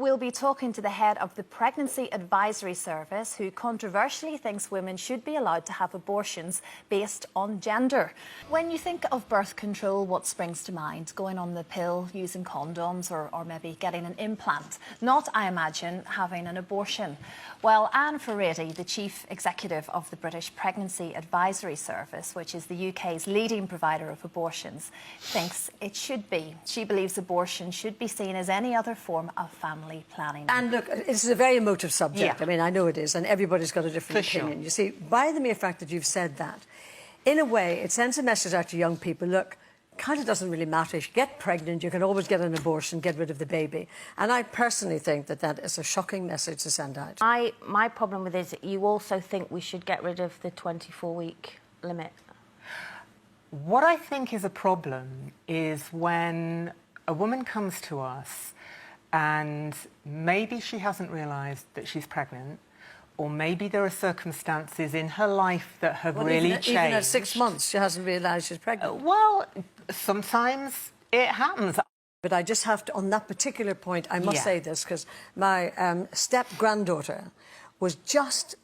We'll be talking to the head of the Pregnancy Advisory Service, who controversially thinks women should be allowed to have abortions based on gender. When you think of birth control, what springs to mind? Going on the pill, using condoms, or maybe getting an implant? Not, I imagine, having an abortion. Well, Anne Furedi, the Chief Executive of the British Pregnancy Advisory Service, which is the UK's leading provider of abortions, thinks it should be. She believes abortion should be seen as any other form of family planning. And look, this is a very emotive subject. Yeah. I mean, I know it is, and everybody's got a different opinion. Sure. You see, by the mere fact that you've said that, in a way, it sends a message out to young people, look, kind of doesn't really matter. If you get pregnant, you can always get an abortion, get rid of the baby. And I personally think that that is a shocking message to send out. My problem with it is that you also think we should get rid of the 24-week limit. What I think is a problem is when a woman comes to us and maybe she hasn't realised that she's pregnant, or maybe there are circumstances in her life that have really changed. Even at 6 months, she hasn't realised she's pregnant. Well, sometimes it happens. But I just have to, on that particular point, I must say this, because my step-granddaughter was just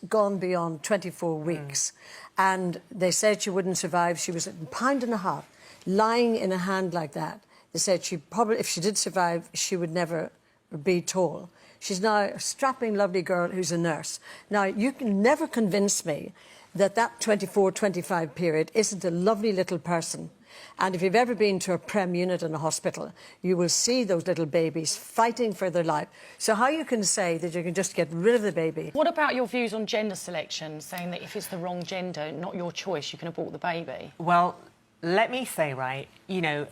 gone beyond 24 weeks. And they said she wouldn't survive. She was a pound and a half, lying in a hand like that. They said she probably, if she did survive, she would never be tall. She's now a strapping, lovely girl who's a nurse. Now, you can never convince me that that 24-25 period isn't a lovely little person. And if you've ever been to a prem unit in a hospital, you will see those little babies fighting for their life. So how you can say that you can just get rid of the baby? What about your views on gender selection, saying that if it's the wrong gender, not your choice, you can abort the baby? Well, let me say, right, you know,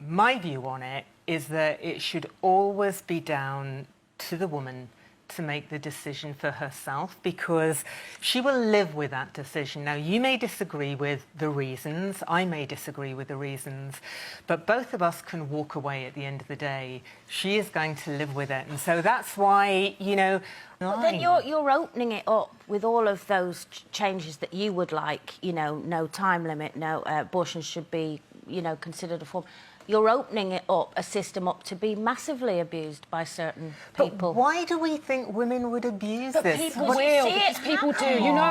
my view on it is that it should always be down to the woman to make the decision for herself, because she will live with that decision. Now, you may disagree with the reasons, I may disagree with the reasons, but both of us can walk away at the end of the day. She is going to live with it, and so that's why, you know... But then you're opening it up with all of those changes that you would like, you know, no time limit, no abortion should be, you know, considered a form. You're opening it up, a system up, to be massively abused by certain people. But why do we think women would abuse this? People will, because people do. You know